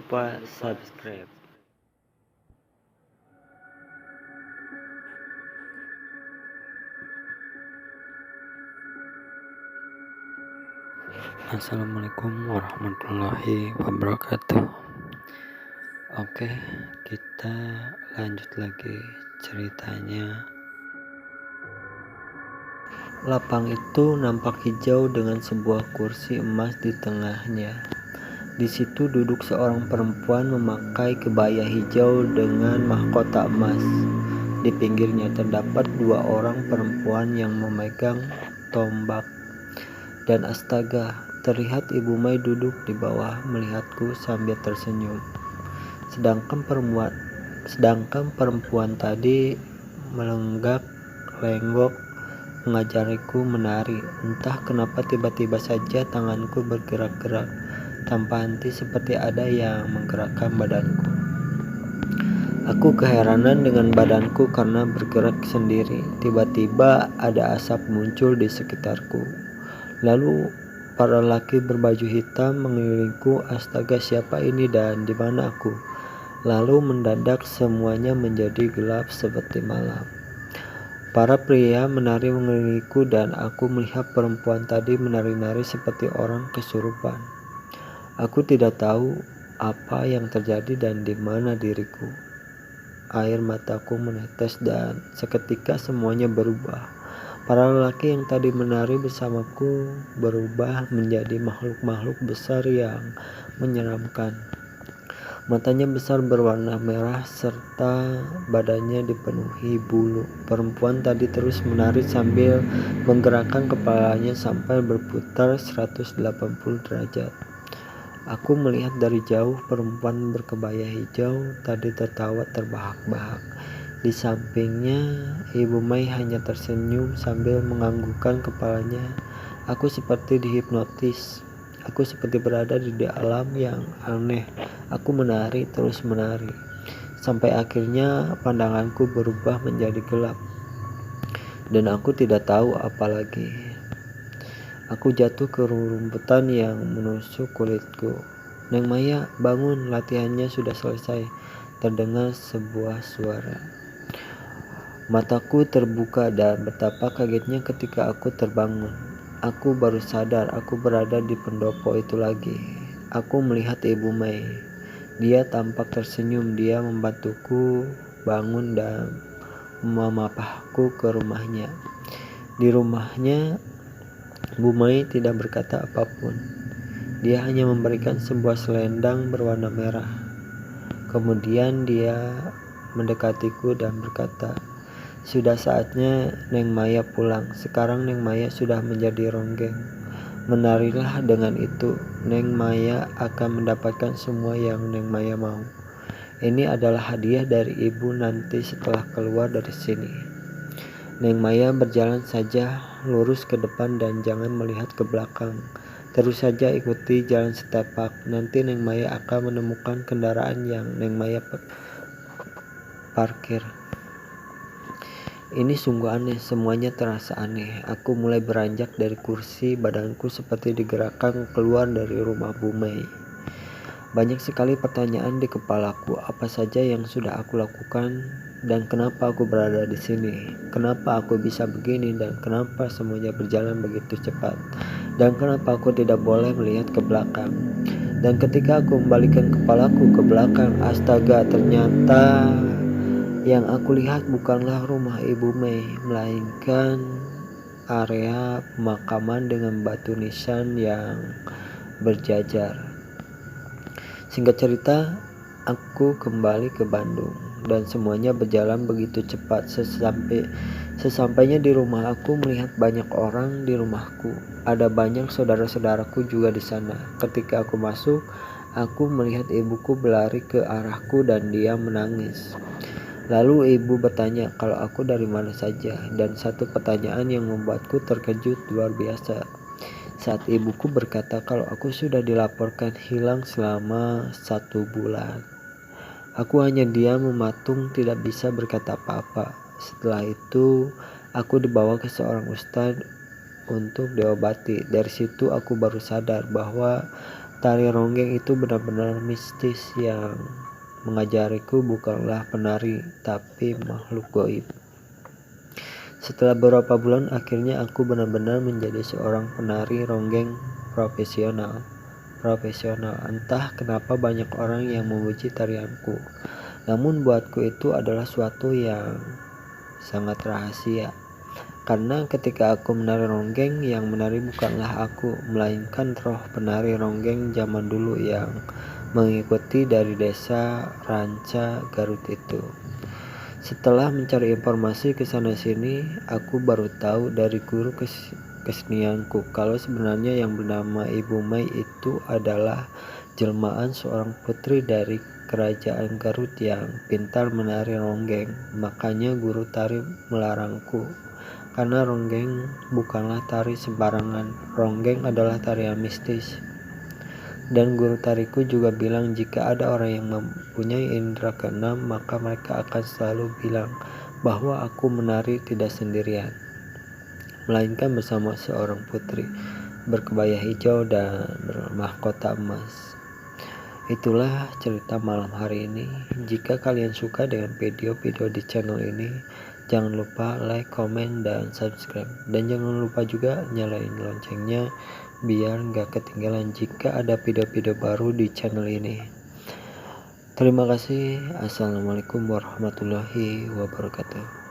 lupa subscribe. Assalamualaikum warahmatullahi wabarakatuh. Oke, kita lanjut lagi ceritanya. Lapang itu nampak hijau dengan sebuah kursi emas di tengahnya. Di situ duduk seorang perempuan memakai kebaya hijau dengan mahkota emas. Di pinggirnya terdapat dua orang perempuan yang memegang tombak. Dan astaga, terlihat Ibu Mai duduk di bawah melihatku sambil tersenyum. Sedangkan perempuan tadi melenggak-lenggok mengajariku menari. Entah kenapa tiba-tiba saja tanganku bergerak-gerak tanpa henti seperti ada yang menggerakkan badanku. Aku keheranan dengan badanku karena bergerak sendiri. Tiba-tiba ada asap muncul di sekitarku. Lalu para laki berbaju hitam mengelilingku. Astaga, siapa ini dan di mana aku? Lalu mendadak semuanya menjadi gelap seperti malam. Para pria menari mengelilingku dan aku melihat perempuan tadi menari-nari seperti orang kesurupan. Aku tidak tahu apa yang terjadi dan di mana diriku. Air mataku menetes dan seketika semuanya berubah. Para lelaki yang tadi menari bersamaku berubah menjadi makhluk-makhluk besar yang menyeramkan. Matanya besar berwarna merah serta badannya dipenuhi bulu. Perempuan tadi terus menari sambil menggerakkan kepalanya sampai berputar 180 derajat. Aku melihat dari jauh perempuan berkebaya hijau tadi tertawa terbahak-bahak. Di sampingnya Ibu Mai hanya tersenyum sambil menganggukkan kepalanya. Aku seperti dihipnotis. Aku seperti berada di alam yang aneh. Aku menari, terus menari. Sampai akhirnya pandanganku berubah menjadi gelap. Dan aku tidak tahu apa lagi. Aku jatuh ke rumputan yang menusuk kulitku. Neng Maya, bangun, latihannya sudah selesai. Terdengar sebuah suara. Mataku terbuka dan betapa kagetnya ketika aku terbangun. Aku baru sadar aku berada di pendopo itu lagi. Aku melihat Ibu Mai. Dia tampak tersenyum. Dia membantuku bangun dan memapahku ke rumahnya. Di rumahnya Bu Mai tidak berkata apapun. Dia hanya memberikan sebuah selendang berwarna merah. Kemudian dia mendekatiku dan berkata, "Sudah saatnya Neng Maya pulang. Sekarang Neng Maya sudah menjadi ronggeng. Menarilah dengan itu. Neng Maya akan mendapatkan semua yang Neng Maya mau. Ini adalah hadiah dari ibu nanti setelah keluar dari sini. Neng Maya berjalan saja lurus ke depan dan jangan melihat ke belakang. Terus saja ikuti jalan setapak. Nanti Neng Maya akan menemukan kendaraan yang Neng Maya parkir." Ini sungguh aneh, semuanya terasa aneh. Aku mulai beranjak dari kursi, badanku seperti digerakkan keluar dari rumah Bu Mai. Banyak sekali pertanyaan di kepalaku, apa saja yang sudah aku lakukan dan kenapa aku berada di sini. Kenapa aku bisa begini dan kenapa semuanya berjalan begitu cepat. Dan kenapa aku tidak boleh melihat ke belakang. Dan ketika aku membalikan kepalaku ke belakang, astaga, ternyata yang aku lihat bukanlah rumah Ibu Mai, melainkan area pemakaman dengan batu nisan yang berjajar. Singkat cerita, aku kembali ke Bandung dan semuanya berjalan begitu cepat. Sesampainya di rumah, aku melihat banyak orang di rumahku. Ada banyak saudara-saudaraku juga di sana. Ketika aku masuk, aku melihat ibuku berlari ke arahku dan dia menangis. Lalu ibu bertanya kalau aku dari mana saja, dan satu pertanyaan yang membuatku terkejut luar biasa. Saat ibuku berkata kalau aku sudah dilaporkan hilang selama 1 bulan. Aku hanya diam mematung, tidak bisa berkata apa-apa. Setelah itu aku dibawa ke seorang ustadz untuk diobati. Dari situ aku baru sadar bahwa Tari ronggeng itu benar-benar mistis yang mengajariku bukanlah penari tapi makhluk goib. Setelah beberapa bulan akhirnya aku benar-benar menjadi seorang penari ronggeng profesional. Entah kenapa banyak orang yang memuji tarianku. Namun buatku itu adalah suatu yang sangat rahasia. Karena ketika aku menari ronggeng, yang menari bukanlah aku, melainkan roh penari ronggeng zaman dulu yang mengikuti dari desa Ranca Garut itu. Setelah mencari informasi ke sana sini, aku baru tahu dari guru kesenianku kalau sebenarnya yang bernama Ibu Mai itu adalah jelmaan seorang putri dari kerajaan Garut yang pintar menari ronggeng. Makanya guru tari melarangku, karena ronggeng bukanlah tari sembarangan. Ronggeng adalah tarian mistis. Dan guru tariku juga bilang jika ada orang yang mempunyai indera keenam, maka mereka akan selalu bilang bahwa aku menari tidak sendirian, melainkan bersama seorang putri berkebaya hijau dan bermahkota emas. Itulah cerita malam hari ini. Jika kalian suka dengan video-video di channel ini, jangan lupa like, komen, dan subscribe. Dan jangan lupa juga nyalain loncengnya biar gak ketinggalan jika ada video-video baru di channel ini. Terima kasih. Assalamualaikum warahmatullahi wabarakatuh.